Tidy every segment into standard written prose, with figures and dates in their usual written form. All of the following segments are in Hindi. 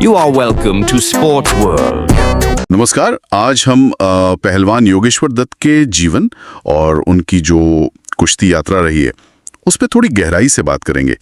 You are welcome to Sports World. नमस्कार। आज हम पहलवान योगेश्वर दत्त के जीवन और उनकी जो कुश्ती यात्रा रही है उस पर थोड़ी गहराई से बात करेंगे।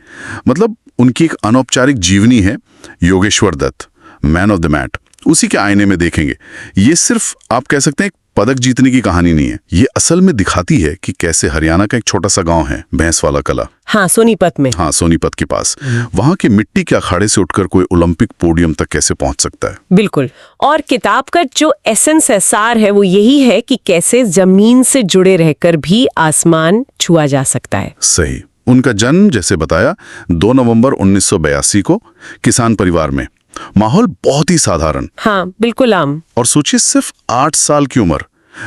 मतलब उनकी एक अनौपचारिक जीवनी है Yogeshwar Dutt, man of the mat, उसी के आईने में देखेंगे। ये सिर्फ आप कह सकते हैं एक पदक जीतने की कहानी नहीं है, ये असल में दिखाती है कि कैसे हरियाणा का एक छोटा सा गांव है भैंसवाला कला, हाँ सोनीपत में, हाँ सोनीपत के पास, वहां की मिट्टी के अखाड़े से उठकर कोई ओलंपिक पोडियम तक कैसे पहुंच सकता है। बिल्कुल। और किताब का जो एसेंस है, सार है, वो यही है कि कैसे जमीन से जुड़े रहकर भी आसमान छुआ जा सकता है। सही। उनका जन्म जैसे बताया 2 नवंबर 1982 को किसान परिवार में। माहौल बहुत ही साधारण, हाँ बिल्कुल आम। और सोचिए सिर्फ 8 साल की उम्र,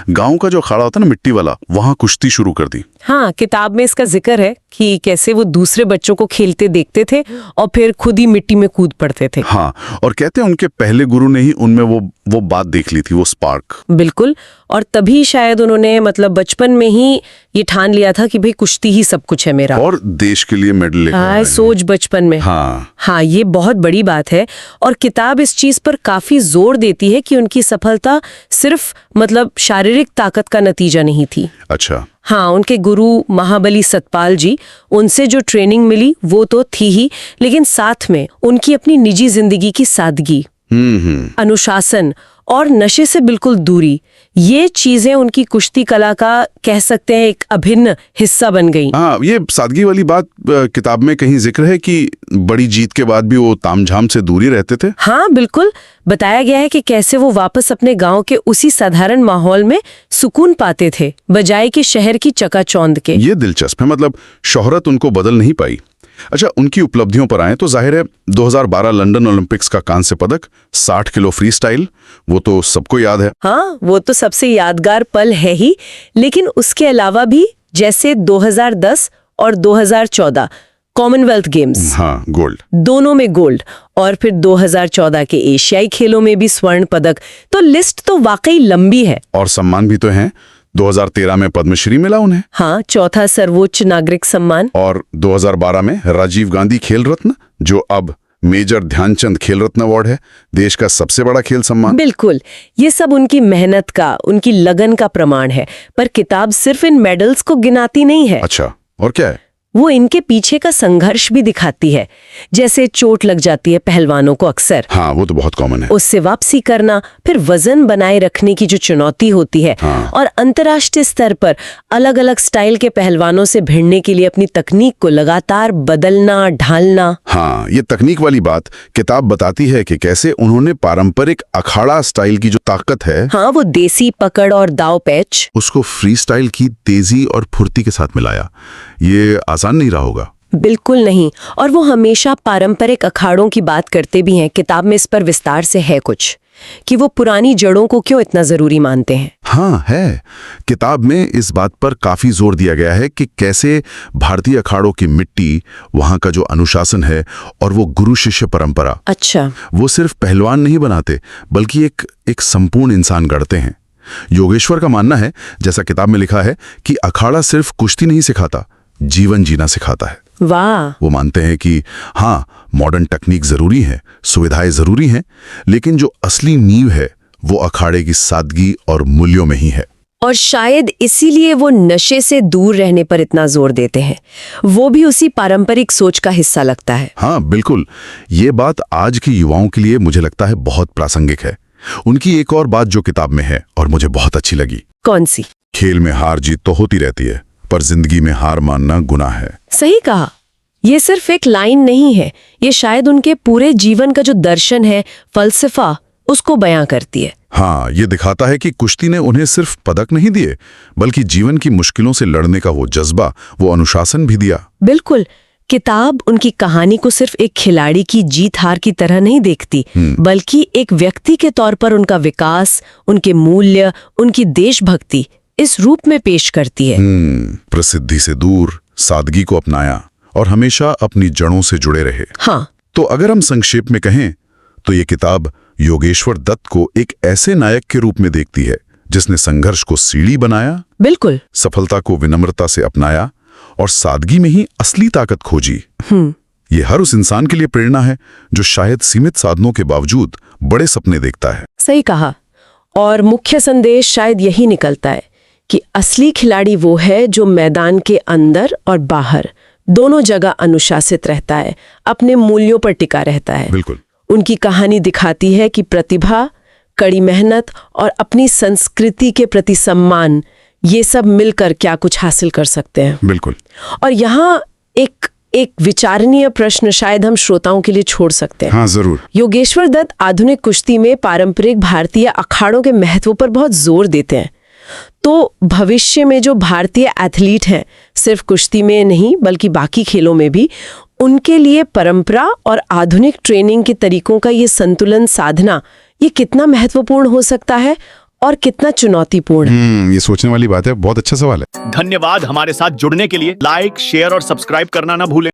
गांव का जो अखाड़ा होता है ना मिट्टी वाला, वहां कुश्ती शुरू कर दी। हाँ, किताब में इसका जिक्र है कि कैसे वो दूसरे बच्चों को खेलते देखते थे और फिर खुद ही मिट्टी में कूद पड़ते थे। हाँ, और कहते हैं उनके पहले गुरु ने ही उनमें वो बात देख ली थी, वो स्पार्क। बिल्कुल। और तभी शायद उन्होंने बचपन में ही ये ठान लिया था कि भाई कुश्ती ही सब कुछ है मेरा, और देश के लिए मेडल लेकर आए हैं। सोच बचपन में। हाँ, ये बहुत बड़ी बात है। और किताब इस चीज पर काफी जोर देती है कि उनकी सफलता सिर्फ शारीरिक ताकत का नतीजा नहीं थी। अच्छा। हाँ, उनके गुरु महाबली सतपाल जी, उनसे जो ट्रेनिंग मिली वो तो थी ही, लेकिन साथ में उनकी अपनी निजी जिंदगी की सादगी, अनुशासन और नशे से बिल्कुल दूरी, ये चीजें उनकी कुश्ती कला का कह सकते हैं एक अभिन्न हिस्सा बन गई। हाँ, ये सादगी वाली बात किताब में कहीं जिक्र है कि बड़ी जीत के बाद भी वो तामझाम से दूरी रहते थे। हाँ बिल्कुल, बताया गया है कि कैसे वो वापस अपने गांव के उसी साधारण माहौल में सुकून पाते थे, बजाय कि शहर की चकाचौंध के। ये दिलचस्प है, मतलब शोहरत उनको बदल नहीं पाई। अच्छा, उनकी उपलब्धियों पर आए तो जाहिर है 2012 लंदन ओलंपिक्स का कांस्य पदक, 60 किलो फ्री स्टाइल, वो तो सबको याद है। हाँ, वो तो सबसे यादगार पल है ही, लेकिन उसके अलावा भी जैसे 2010 और 2014 कॉमनवेल्थ गेम्स, हाँ गोल्ड, दोनों में गोल्ड, और फिर 2014 के एशियाई खेलों में भी स्वर्ण पदक। तो लिस्ट तो वाकई लंबी है। और सम्मान भी तो हैं। 2013 में पद्मश्री मिला उन्हें, हाँ, चौथा सर्वोच्च नागरिक सम्मान, और 2012 में राजीव गांधी खेल रत्न, जो अब मेजर ध्यानचंद खेल रत्न अवार्ड है, देश का सबसे बड़ा खेल सम्मान। बिल्कुल, ये सब उनकी मेहनत का, उनकी लगन का प्रमाण है। पर किताब सिर्फ इन मेडल्स को गिनाती नहीं है। अच्छा, और क्या है? वो इनके पीछे का संघर्ष भी दिखाती है। जैसे चोट लग जाती है पहलवानों को अक्सर, हाँ वो तो बहुत कॉमन है, उससे वापसी करना, फिर वजन बनाए रखने की जो चुनौती होती है, हाँ। और अंतर्राष्ट्रीय स्तर पर अलग अलग स्टाइल के पहलवानों से भिड़ने के लिए अपनी तकनीक को लगातार बदलना, ढालना। हाँ, ये तकनीक वाली बात किताब बताती है कि कैसे उन्होंने पारंपरिक अखाड़ा स्टाइल की जो ताकत है, हाँ, वो देसी पकड़ और दाव पैच, उसको फ्री स्टाइल की तेजी और फुर्ती के साथ मिलाया। ये आसान नहीं रहा होगा। बिल्कुल नहीं। और वो हमेशा पारंपरिक अखाड़ों की बात करते भी हैं। किताब में इस पर विस्तार से है कुछ, कि वो पुरानी जड़ों को क्यों इतना जरूरी मानते हैं। हाँ है, किताब में इस बात पर काफी जोर दिया गया है कि कैसे भारतीय अखाड़ों की मिट्टी, वहां का जो अनुशासन है और वो गुरु शिष्य परंपरा, अच्छा, वो सिर्फ पहलवान नहीं बनाते बल्कि एक संपूर्ण इंसान गढ़ते हैं। योगेश्वर का मानना है, जैसा किताब में लिखा है, कि अखाड़ा सिर्फ कुश्ती नहीं सिखाता, जीवन जीना सिखाता है। वाह। वो मानते हैं कि हाँ, मॉडर्न टेक्निक जरूरी है, सुविधाएं जरूरी हैं, लेकिन जो असली नींव है वो अखाड़े की सादगी और मूल्यों में ही है। और शायद इसीलिए वो नशे से दूर रहने पर इतना जोर देते हैं। वो भी उसी पारंपरिक सोच का हिस्सा लगता है। हाँ बिल्कुल, ये बात आज के युवाओं के लिए मुझे लगता है बहुत प्रासंगिक है। उनकी एक और बात जो किताब में है और मुझे बहुत अच्छी लगी। कौन सी? खेल में हार जीत तो होती रहती है, पर जिंदगी में हार मानना गुनाह है। सही कहा। ये सिर्फ एक लाइन नहीं है, ये शायद उनके पूरे जीवन का जो दर्शन है, फलसफा, उसको बयां करती है। हाँ, ये दिखाता है कि कुश्ती ने उन्हें सिर्फ पदक नहीं दिए, बल्कि जीवन की मुश्किलों से लड़ने का वो जज्बा, वो अनुशासन भी दिया। बिल्कुल। किताब उनकी कहानी को सिर्फ एक खिलाड़ी की जीत हार की तरह नहीं देखती, बल्कि एक व्यक्ति के तौर पर उनका विकास, उनके मूल्य, उनकी देशभक्ति इस रूप में पेश करती है। प्रसिद्धि से दूर, सादगी को अपनाया और हमेशा अपनी जड़ों से जुड़े रहे। हाँ। तो अगर हम संक्षेप में कहें तो ये किताब योगेश्वर दत्त को एक ऐसे नायक के रूप में देखती है जिसने संघर्ष को सीढ़ी बनाया, बिल्कुल, सफलता को विनम्रता से अपनाया और सादगी में ही असली ताकत खोजी। ये हर उस इंसान के लिए प्रेरणा है जो शायद सीमित साधनों के बावजूद बड़े सपने देखता है। सही कहा। और मुख्य संदेश शायद यही निकलता है कि असली खिलाड़ी वो है जो मैदान के अंदर और बाहर दोनों जगह अनुशासित रहता है, अपने मूल्यों पर टिका रहता है। बिल्कुल। उनकी कहानी दिखाती है कि प्रतिभा, कड़ी मेहनत और अपनी संस्कृति के प्रति सम्मान, ये सब मिलकर क्या कुछ हासिल कर सकते हैं। बिल्कुल। और यहाँ एक विचारणीय प्रश्न शायद हम श्रोताओं के लिए छोड़ सकते हैं। हाँ, जरूर। योगेश्वर दत्त आधुनिक कुश्ती में पारंपरिक भारतीय अखाड़ों के महत्व पर बहुत जोर देते हैं। तो भविष्य में जो भारतीय एथलीट हैं, सिर्फ कुश्ती में नहीं बल्कि बाकी खेलों में भी, उनके लिए परंपरा और आधुनिक ट्रेनिंग के तरीकों का ये संतुलन साधना, ये कितना महत्वपूर्ण हो सकता है और कितना चुनौतीपूर्ण है। ये सोचने वाली बात है। बहुत अच्छा सवाल है। धन्यवाद हमारे साथ जुड़ने के लिए। लाइक, शेयर और सब्सक्राइब करना ना भूलें।